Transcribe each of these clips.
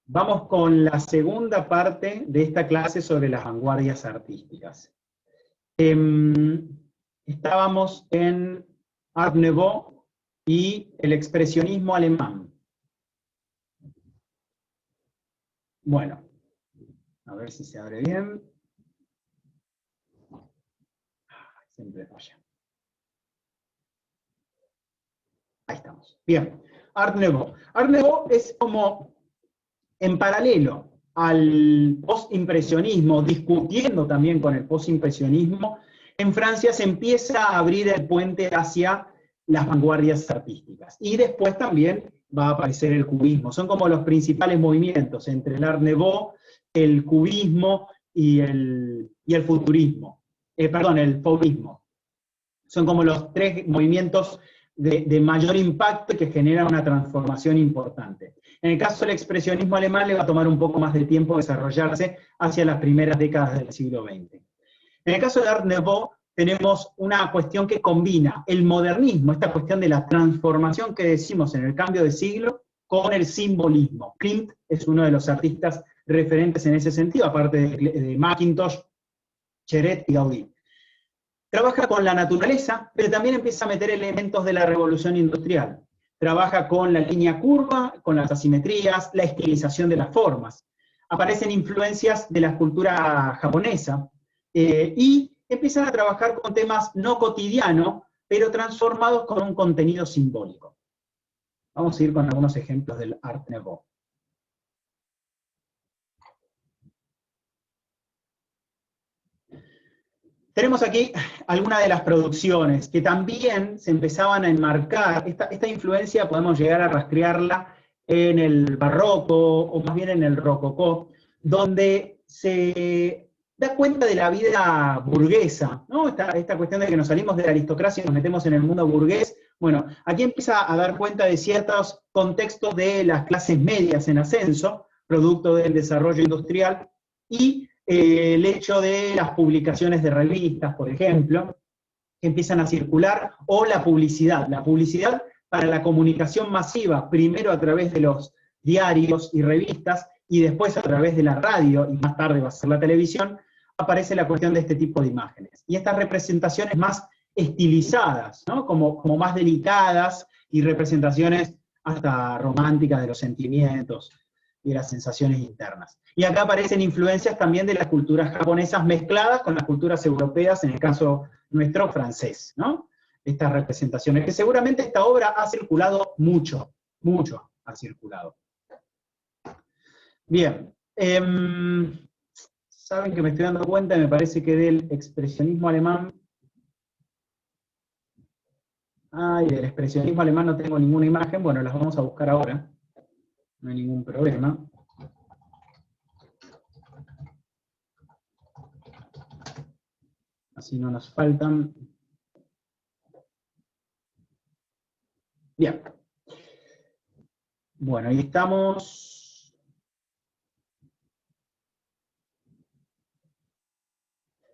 Vamos con la segunda parte de esta clase sobre las vanguardias artísticas. Estábamos en Art Nouveau y el expresionismo alemán. Bueno, a ver si se abre bien. Siempre falla. Ahí estamos. Bien. Art Nouveau. Art Nouveau es como en paralelo al postimpresionismo, discutiendo también con el postimpresionismo, en Francia se empieza a abrir el puente hacia las vanguardias artísticas. Y después también va a aparecer el cubismo. Son como los principales movimientos entre el Art Nouveau, el cubismo y el futurismo. Perdón, el fauvismo. Son como los tres movimientos de mayor impacto que generan una transformación importante. En el caso del expresionismo alemán le va a tomar un poco más de tiempo desarrollarse hacia las primeras décadas del siglo XX. En el caso del Art Nouveau tenemos una cuestión que combina el modernismo, esta cuestión de la transformación que decimos en el cambio de siglo, con el simbolismo. Klimt es uno de los artistas referentes en ese sentido, aparte de Mackintosh, Cheret y Gaudí. Trabaja con la naturaleza, pero también empieza a meter elementos de la revolución industrial. Trabaja con la línea curva, con las asimetrías, la estilización de las formas. Aparecen influencias de la escultura japonesa, y empiezan a trabajar con temas no cotidianos, pero transformados con un contenido simbólico. Vamos a ir con algunos ejemplos del Art Nouveau. Tenemos aquí algunas de las producciones que también se empezaban a enmarcar. Esta influencia podemos llegar a rastrearla en el barroco, o más bien en el rococó, donde se da cuenta de la vida burguesa, ¿no? Esta cuestión de que nos salimos de la aristocracia y nos metemos en el mundo burgués. Bueno, aquí empieza a dar cuenta de ciertos contextos de las clases medias en ascenso, producto del desarrollo industrial, y el hecho de las publicaciones de revistas, por ejemplo, que empiezan a circular, o la publicidad para la comunicación masiva, primero a través de los diarios y revistas, y después a través de la radio, y más tarde va a ser la televisión, aparece la cuestión de este tipo de imágenes. Y estas representaciones más estilizadas, ¿no? como más delicadas, y representaciones hasta románticas de los sentimientos y las sensaciones internas. Y acá aparecen influencias también de las culturas japonesas mezcladas con las culturas europeas, en el caso nuestro francés, ¿no? Estas representaciones, que seguramente esta obra ha circulado mucho ha circulado. Bien, saben que me estoy dando cuenta, me parece que del expresionismo alemán, del expresionismo alemán no tengo ninguna imagen, bueno, las vamos a buscar ahora. No hay ningún problema. Así no nos faltan. Bien. Bueno, ahí estamos.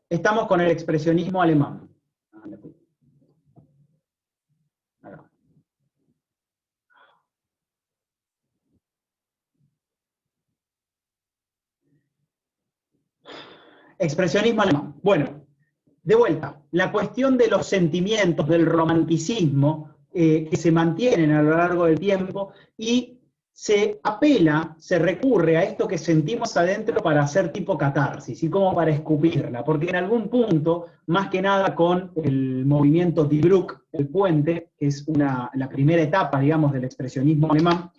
Estamos con el expresionismo alemán. Expresionismo alemán. Bueno, de vuelta, la cuestión de los sentimientos, del romanticismo, que se mantienen a lo largo del tiempo, y se apela, se recurre a esto que sentimos adentro para hacer tipo catarsis, y como para escupirla, porque en algún punto, más que nada con el movimiento Die Brücke, el puente, que es la primera etapa, digamos, del expresionismo alemán,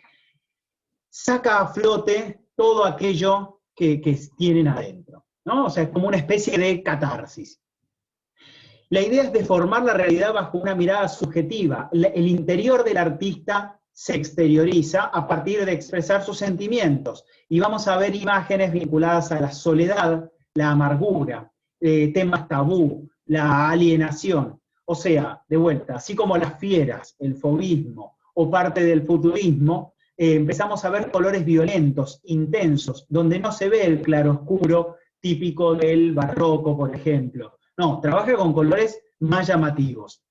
saca a flote todo aquello que tienen adentro, ¿no? O sea, es como una especie de catarsis. La idea es deformar la realidad bajo una mirada subjetiva. El interior del artista se exterioriza a partir de expresar sus sentimientos. Y vamos a ver imágenes vinculadas a la soledad, la amargura, temas tabú, la alienación. O sea, de vuelta, así como las fieras, el fauvismo o parte del futurismo, empezamos a ver colores violentos, intensos, donde no se ve el claroscuro típico del barroco, por ejemplo. No, trabaja con colores más llamativos.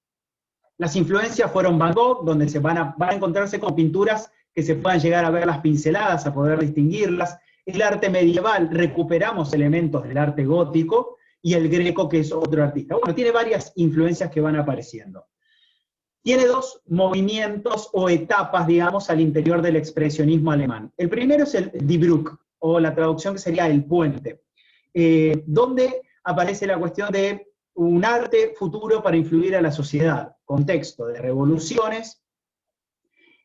Las influencias fueron Van Gogh, donde van a encontrarse con pinturas que se puedan llegar a ver las pinceladas, a poder distinguirlas. El arte medieval, recuperamos elementos del arte gótico, y el Greco, que es otro artista. Bueno, tiene varias influencias que van apareciendo. Tiene dos movimientos o etapas, digamos, al interior del expresionismo alemán. El primero es el Die Brücke, o la traducción que sería el puente, donde aparece la cuestión de un arte futuro para influir a la sociedad, contexto de revoluciones,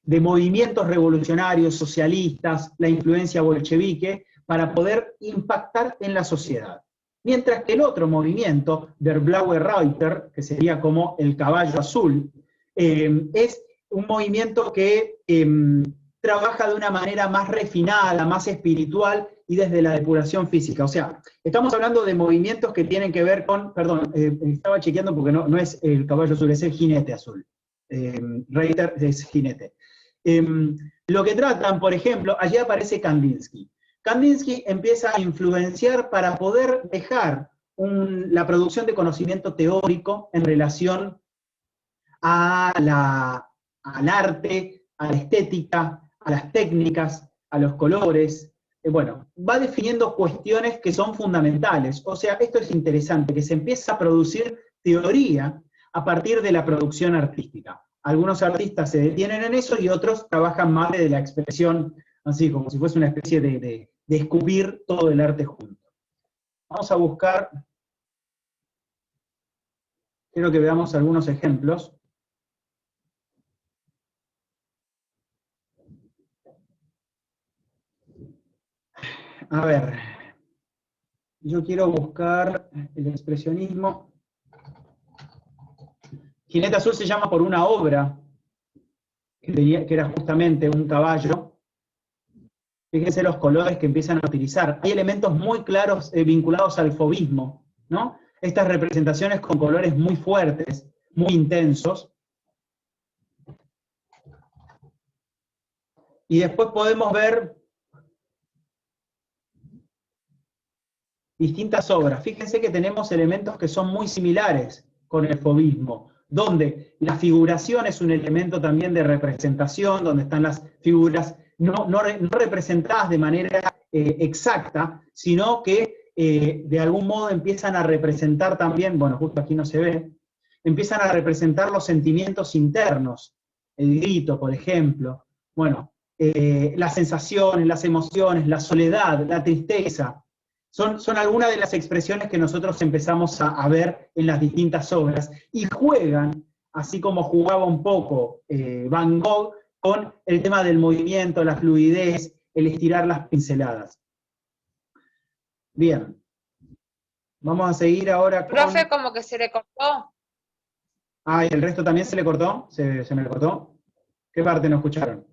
de movimientos revolucionarios, socialistas, la influencia bolchevique, para poder impactar en la sociedad. Mientras que el otro movimiento, Der Blaue Reiter, que sería como el caballo azul, es un movimiento que trabaja de una manera más refinada, más espiritual y desde la depuración física. O sea, estamos hablando de movimientos que tienen que ver con, perdón, estaba chequeando porque no es el caballo azul, es el jinete azul. Reiter es jinete. Lo que tratan, por ejemplo, allí aparece Kandinsky. Kandinsky empieza a influenciar para poder dejar la producción de conocimiento teórico en relación al arte, a la estética, a las técnicas, a los colores. Bueno, va definiendo cuestiones que son fundamentales. O sea, esto es interesante, que se empieza a producir teoría a partir de la producción artística. Algunos artistas se detienen en eso y otros trabajan más de la expresión, así como si fuese una especie de escupir todo el arte junto. Vamos a buscar, quiero que veamos algunos ejemplos. A ver, yo quiero buscar el expresionismo. Jinete Azul se llama por una obra que era justamente un caballo. Fíjense los colores que empiezan a utilizar. Hay elementos muy claros vinculados al fauvismo, ¿no? Estas representaciones con colores muy fuertes, muy intensos. Y después podemos ver distintas obras. Fíjense que tenemos elementos que son muy similares con el fauvismo, donde la figuración es un elemento también de representación, donde están las figuras no representadas de manera exacta, sino que de algún modo empiezan a representar también, bueno, justo aquí no se ve, empiezan a representar los sentimientos internos, el grito, por ejemplo, bueno, las sensaciones, las emociones, la soledad, la tristeza. Son algunas de las expresiones que nosotros empezamos a ver en las distintas obras, y juegan, así como jugaba un poco Van Gogh, con el tema del movimiento, la fluidez, el estirar las pinceladas. Bien. Vamos a seguir ahora con... Profe, como que se le cortó. Ah, ¿y el resto también se le cortó? ¿Se me cortó? ¿Qué parte no escucharon?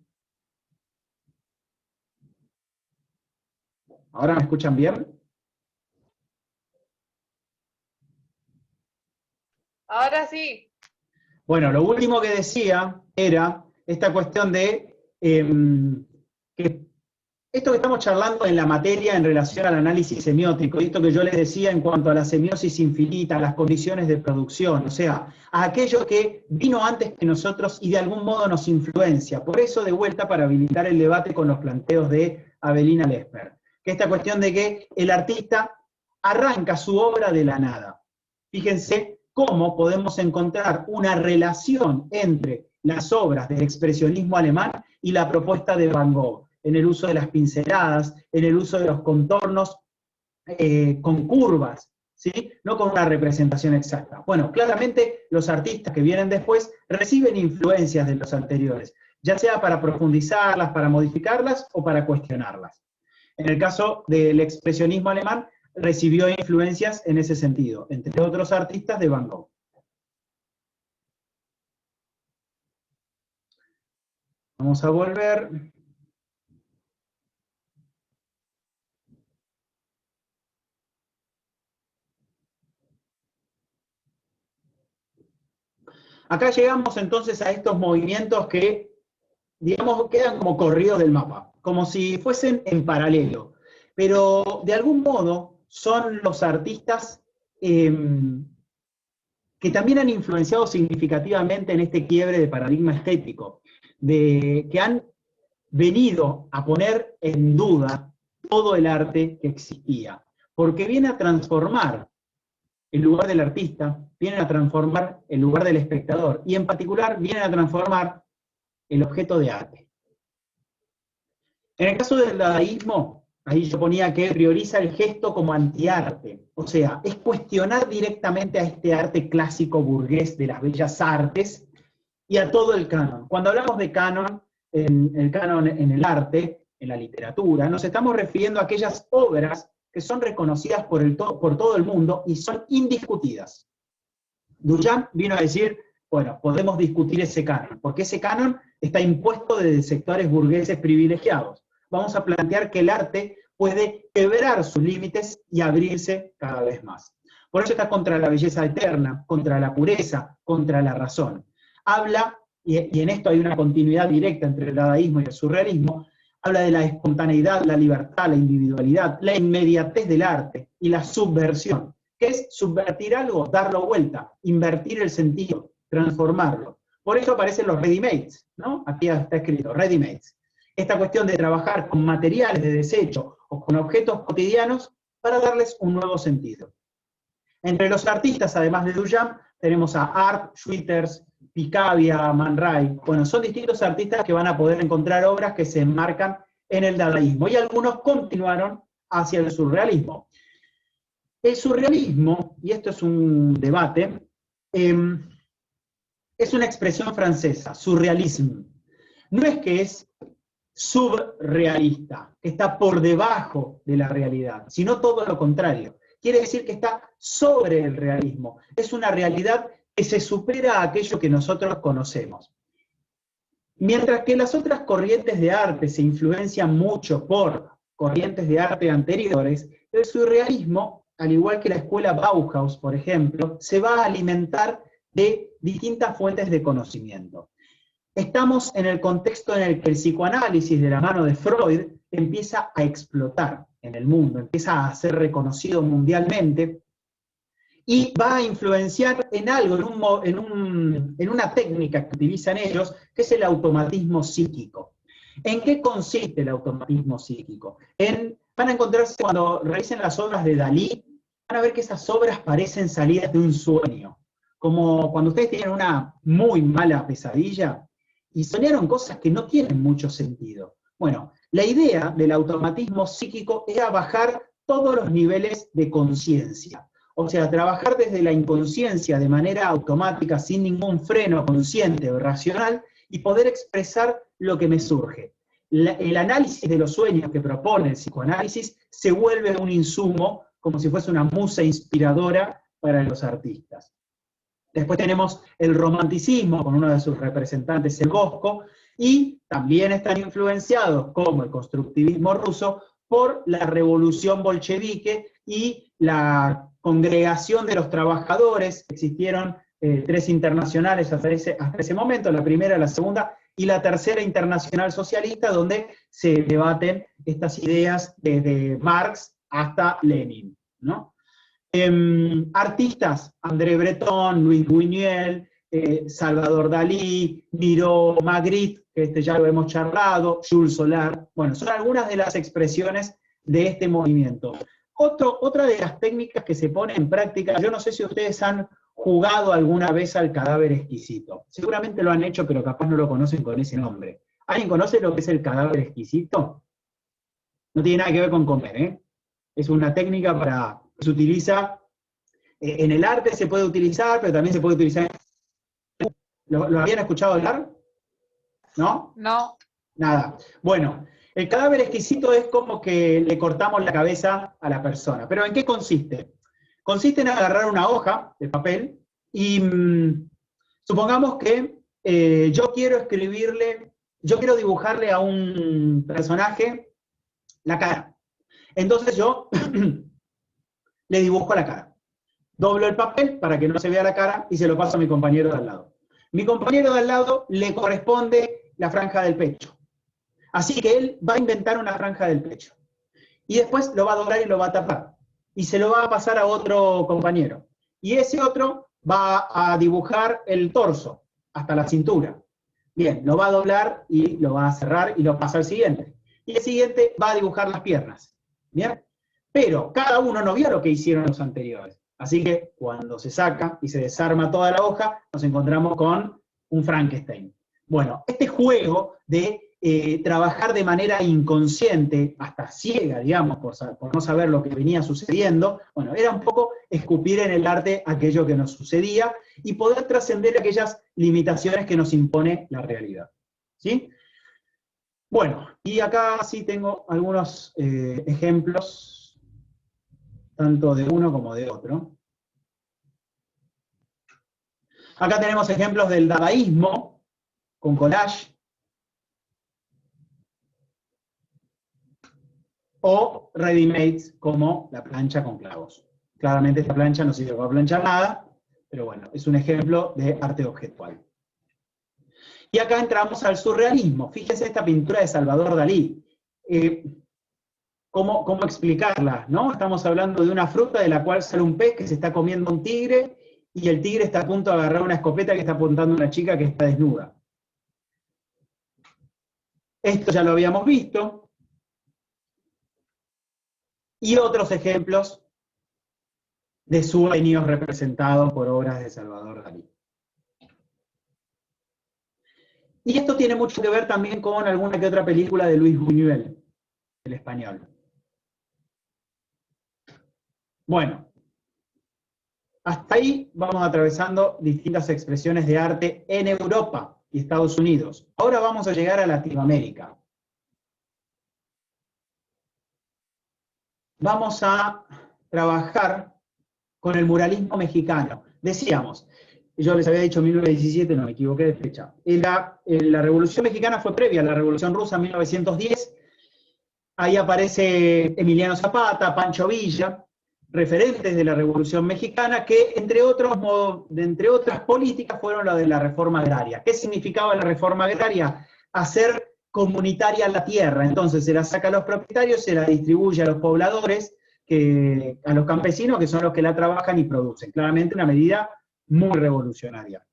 ¿Ahora me escuchan bien? Ahora sí. Bueno, lo último que decía era esta cuestión de que esto que estamos charlando en la materia en relación al análisis semiótico, esto que yo les decía en cuanto a la semiosis infinita, a las condiciones de producción, o sea, a aquello que vino antes que nosotros y de algún modo nos influencia. Por eso, de vuelta, para habilitar el debate con los planteos de Avelina Lesper, que esta cuestión de que el artista arranca su obra de la nada. Fíjense cómo podemos encontrar una relación entre las obras del expresionismo alemán y la propuesta de Van Gogh, en el uso de las pinceladas, en el uso de los contornos con curvas, ¿sí? No con una representación exacta. Bueno, claramente los artistas que vienen después reciben influencias de los anteriores, ya sea para profundizarlas, para modificarlas o para cuestionarlas. En el caso del expresionismo alemán, recibió influencias en ese sentido, entre otros artistas de Van Gogh. Vamos a volver. Acá llegamos entonces a estos movimientos que, digamos, quedan como corridos del mapa, como si fuesen en paralelo, pero de algún modo son los artistas que también han influenciado significativamente en este quiebre de paradigma estético, que han venido a poner en duda todo el arte que existía, porque viene a transformar el lugar del artista, vienen a transformar el lugar del espectador, y en particular vienen a transformar el objeto de arte. En el caso del dadaísmo, ahí yo ponía que prioriza el gesto como antiarte, o sea, es cuestionar directamente a este arte clásico burgués de las bellas artes y a todo el canon. Cuando hablamos de canon, el canon en el arte, en la literatura, nos estamos refiriendo a aquellas obras que son reconocidas por todo el mundo y son indiscutidas. Duchamp vino a decir, bueno, podemos discutir ese canon, porque ese canon está impuesto desde sectores burgueses privilegiados. Vamos a plantear que el arte puede quebrar sus límites y abrirse cada vez más. Por eso está contra la belleza eterna, contra la pureza, contra la razón. Habla, y en esto hay una continuidad directa entre el dadaísmo y el surrealismo, habla de la espontaneidad, la libertad, la individualidad, la inmediatez del arte y la subversión, que es subvertir algo, darlo vuelta, invertir el sentido, transformarlo. Por eso aparecen los ready-mades, ¿no? Aquí está escrito, ready-mades. Esta cuestión de trabajar con materiales de desecho o con objetos cotidianos para darles un nuevo sentido. Entre los artistas, además de Duchamp, tenemos a Art, Schwitters, Picabia, Man Ray. Bueno, son distintos artistas que van a poder encontrar obras que se enmarcan en el dadaísmo, y algunos continuaron hacia el surrealismo. El surrealismo, y esto es un debate, es una expresión francesa, surrealisme. No es que es subrealista, que está por debajo de la realidad, sino todo lo contrario. Quiere decir que está sobre el realismo. Es una realidad que se supera a aquello que nosotros conocemos. Mientras que las otras corrientes de arte se influencian mucho por corrientes de arte anteriores, el surrealismo, al igual que la escuela Bauhaus, por ejemplo, se va a alimentar de distintas fuentes de conocimiento. Estamos en el contexto en el que el psicoanálisis de la mano de Freud empieza a explotar en el mundo, empieza a ser reconocido mundialmente, y va a influenciar en algo, en una técnica que utilizan ellos, que es el automatismo psíquico. ¿En qué consiste el automatismo psíquico? Van a encontrarse, cuando revisen las obras de Dalí, van a ver que esas obras parecen salidas de un sueño, como cuando ustedes tienen una muy mala pesadilla y soñaron cosas que no tienen mucho sentido. Bueno, la idea del automatismo psíquico era bajar todos los niveles de conciencia. O sea, trabajar desde la inconsciencia de manera automática, sin ningún freno consciente o racional, y poder expresar lo que me surge. El análisis de los sueños que propone el psicoanálisis se vuelve un insumo, como si fuese una musa inspiradora para los artistas. Después tenemos el romanticismo, con uno de sus representantes, el Bosco, y también están influenciados, como el constructivismo ruso, por la revolución bolchevique y la congregación de los trabajadores. Existieron 3 internacionales hasta ese momento, la primera, la segunda y la tercera internacional socialista, donde se debaten estas ideas desde Marx hasta Lenin, ¿no? Artistas, André Breton, Luis Buñuel, Salvador Dalí, Miró, Magritte, que ya lo hemos charlado, Jules Solar. Bueno, son algunas de las expresiones de este movimiento. Otra de las técnicas que se pone en práctica, yo no sé si ustedes han jugado alguna vez al cadáver exquisito. Seguramente lo han hecho, pero capaz no lo conocen con ese nombre. ¿Alguien conoce lo que es el cadáver exquisito? No tiene nada que ver con comer, ¿eh? Es una técnica que se utiliza, en el arte se puede utilizar, pero también se puede utilizar. ¿Lo habían escuchado hablar? ¿No? No. Nada. Bueno, el cadáver exquisito es como que le cortamos la cabeza a la persona. ¿Pero en qué consiste? Consiste en agarrar una hoja de papel y supongamos que yo quiero dibujarle a un personaje la cara. Entonces yo le dibujo la cara. Doblo el papel para que no se vea la cara y se lo paso a mi compañero de al lado. Mi compañero de al lado le corresponde la franja del pecho. Así que él va a inventar una franja del pecho. Y después lo va a doblar y lo va a tapar. Y se lo va a pasar a otro compañero. Y ese otro va a dibujar el torso hasta la cintura. Bien, lo va a doblar y lo va a cerrar y lo pasa al siguiente. Y el siguiente va a dibujar las piernas. ¿Bien? Pero cada uno no vio lo que hicieron los anteriores. Así que cuando se saca y se desarma toda la hoja, nos encontramos con un Frankenstein. Bueno, este juego de trabajar de manera inconsciente, hasta ciega, digamos, por no saber lo que venía sucediendo, bueno, era un poco escupir en el arte aquello que nos sucedía y poder trascender aquellas limitaciones que nos impone la realidad. ¿Sí? Bueno, y acá sí tengo algunos ejemplos, tanto de uno como de otro. Acá tenemos ejemplos del dadaísmo, con collage, o ready-mades, como la plancha con clavos. Claramente esta plancha no sirve para planchar nada, pero bueno, es un ejemplo de arte objetual. Y acá entramos al surrealismo. Fíjense esta pintura de Salvador Dalí. ¿Cómo explicarla? ¿No? Estamos hablando de una fruta de la cual sale un pez que se está comiendo un tigre, y el tigre está a punto de agarrar una escopeta que está apuntando a una chica que está desnuda. Esto ya lo habíamos visto. Y otros ejemplos de sueños representados por obras de Salvador Dalí. Y esto tiene mucho que ver también con alguna que otra película de Luis Buñuel, el español. Bueno, hasta ahí vamos atravesando distintas expresiones de arte en Europa y Estados Unidos. Ahora vamos a llegar a Latinoamérica. Vamos a trabajar con el muralismo mexicano. Decíamos, yo les había dicho 1917, no me equivoqué de fecha. La Revolución Mexicana fue previa a la Revolución Rusa en 1910. Ahí aparece Emiliano Zapata, Pancho Villa, referentes de la Revolución Mexicana, que entre otras políticas fueron la de la reforma agraria. ¿Qué significaba la reforma agraria? Hacer comunitaria la tierra. Entonces se la saca a los propietarios, se la distribuye a los pobladores, a los campesinos, que son los que la trabajan y producen. Claramente una medida muy revolucionaria.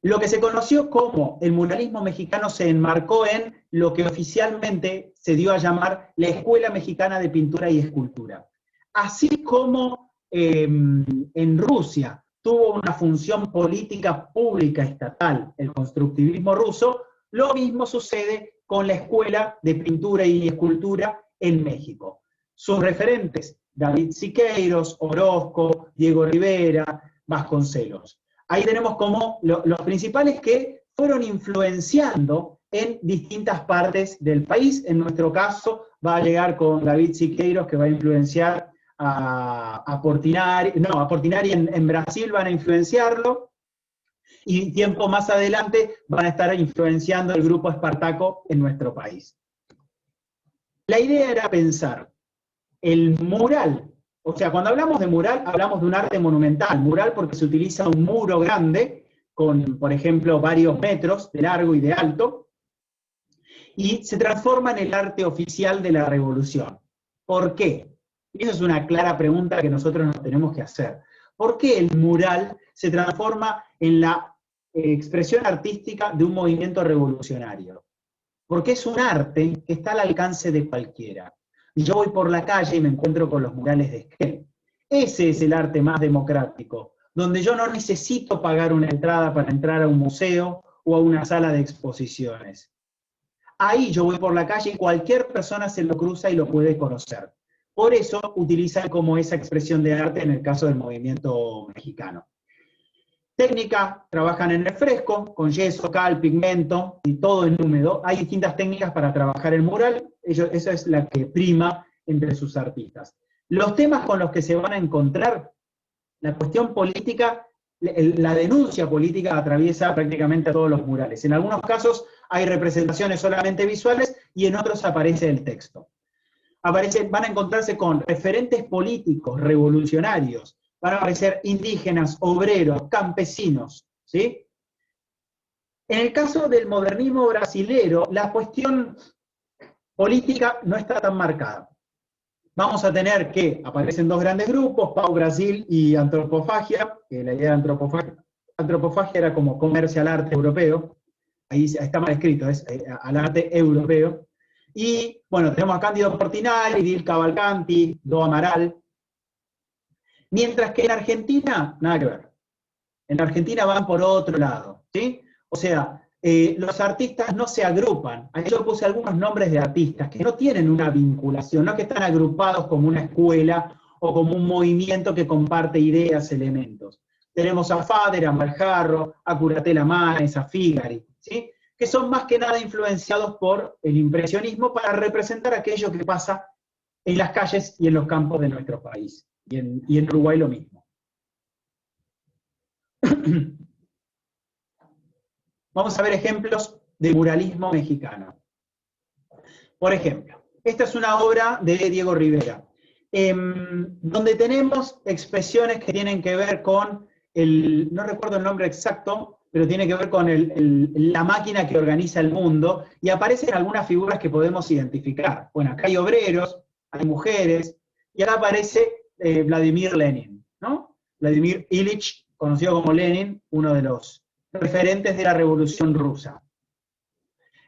Lo que se conoció como el muralismo mexicano se enmarcó en lo que oficialmente se dio a llamar la Escuela Mexicana de Pintura y Escultura. Así como en Rusia tuvo una función política pública estatal el constructivismo ruso, lo mismo sucede con la Escuela de Pintura y Escultura en México. Sus referentes, David Siqueiros, Orozco, Diego Rivera, Vasconcelos. Ahí tenemos como los principales que fueron influenciando en distintas partes del país. En nuestro caso va a llegar con David Siqueiros, que va a influenciar a Portinari, no, a Portinari en Brasil van a influenciarlo, y tiempo más adelante van a estar influenciando el grupo Espartaco en nuestro país. La idea era pensar el mural. O sea, cuando hablamos de mural, hablamos de un arte monumental. Mural porque se utiliza un muro grande, con, por ejemplo, varios metros de largo y de alto, y se transforma en el arte oficial de la Revolución. ¿Por qué? Y esa es una clara pregunta que nosotros nos tenemos que hacer. ¿Por qué el mural se transforma en la expresión artística de un movimiento revolucionario? Porque es un arte que está al alcance de cualquiera. Yo voy por la calle y me encuentro con los murales de Esquel. Ese es el arte más democrático, donde yo no necesito pagar una entrada para entrar a un museo o a una sala de exposiciones. Ahí yo voy por la calle y cualquier persona se lo cruza y lo puede conocer. Por eso utilizan como esa expresión de arte en el caso del movimiento mexicano. Técnica, trabajan en el fresco, con yeso, cal, pigmento, y todo en húmedo. Hay distintas técnicas para trabajar el mural, esa es la que prima entre sus artistas. Los temas con los que se van a encontrar, la cuestión política, la denuncia política atraviesa prácticamente a todos los murales. En algunos casos hay representaciones solamente visuales, y en otros aparece el texto. Van a encontrarse con referentes políticos, revolucionarios, van a aparecer indígenas, obreros, campesinos, ¿sí? En el caso del modernismo brasilero, la cuestión política no está tan marcada. Vamos a tener que aparecen dos grandes grupos, Pau Brasil y Antropofagia, que la idea de antropofagia era como comercial arte europeo. ahí está mal escrito, es al arte europeo. Y bueno, tenemos a Cándido Portinari, Dil Cavalcanti, Do Amaral. Mientras que en Argentina, nada que ver. En Argentina van por otro lado, ¿sí? O sea, los artistas no se agrupan. Ahí yo puse algunos nombres de artistas que no tienen una vinculación, no que están agrupados como una escuela o como un movimiento que comparte ideas, elementos. Tenemos a Fader, a Maljarro, a Curatela Manes, a Figari, ¿sí? Que son más que nada influenciados por el impresionismo para representar aquello que pasa en las calles y en los campos de nuestro país. Y en Uruguay lo mismo. Vamos a ver ejemplos de muralismo mexicano. Por ejemplo, esta es una obra de Diego Rivera, donde tenemos expresiones que tienen que ver con no recuerdo el nombre exacto, pero tiene que ver con la máquina que organiza el mundo, y aparecen algunas figuras que podemos identificar. Bueno, acá hay obreros, hay mujeres, y acá aparece Vladimir Lenin, ¿no? Vladimir Ilich, conocido como Lenin, uno de los referentes de la Revolución Rusa.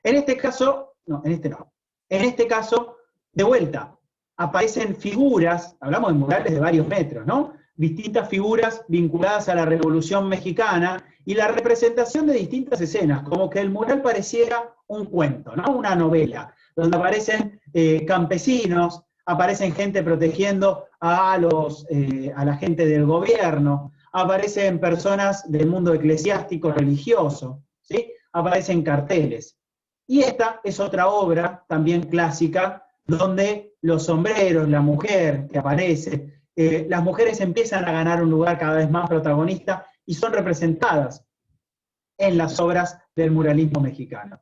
En este caso, no, en este no. En este caso, de vuelta, aparecen figuras, hablamos de murales de varios metros, ¿no? Distintas figuras vinculadas a la Revolución Mexicana y la representación de distintas escenas, como que el mural pareciera un cuento, ¿no? Una novela, donde aparecen campesinos, aparecen gente protegiendo a la gente del gobierno, aparecen personas del mundo eclesiástico religioso, ¿sí? Aparecen carteles. Y esta es otra obra también clásica, donde los sombreros, la mujer que aparece, las mujeres empiezan a ganar un lugar cada vez más protagonista y son representadas en las obras del muralismo mexicano.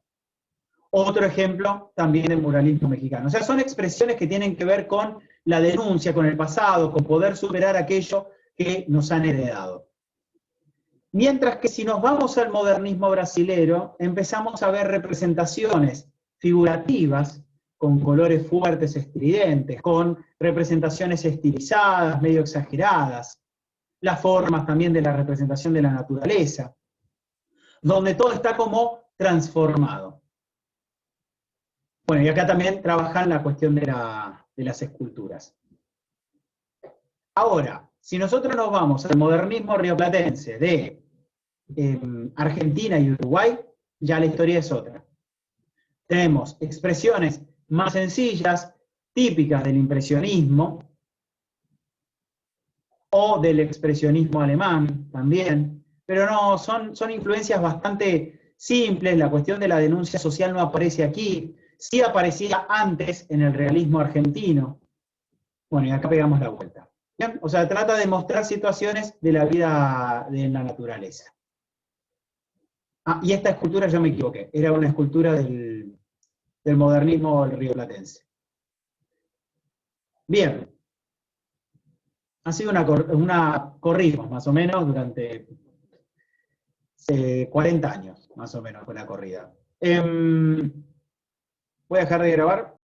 Otro ejemplo también del muralismo mexicano. O sea, son expresiones que tienen que ver con la denuncia, con el pasado, con poder superar aquello que nos han heredado. Mientras que si nos vamos al modernismo brasilero, empezamos a ver representaciones figurativas, con colores fuertes, estridentes, con representaciones estilizadas, medio exageradas, las formas también de la representación de la naturaleza, donde todo está como transformado. Bueno, y acá también trabajan la cuestión de las esculturas. Ahora, si nosotros nos vamos al modernismo rioplatense de Argentina y Uruguay, ya la historia es otra. Tenemos expresiones más sencillas, típicas del impresionismo, o del expresionismo alemán también, pero no, son influencias bastante simples. La cuestión de la denuncia social no aparece aquí, sí aparecía antes en el realismo argentino. Bueno, y acá pegamos la vuelta. ¿Bien? O sea, trata de mostrar situaciones de la vida de la naturaleza. Ah, y esta escultura yo me equivoqué, era una escultura del modernismo rioplatense. Bien. Ha sido una corrida, más o menos, durante 40 años, más o menos, fue la corrida. Voy a dejar de grabar.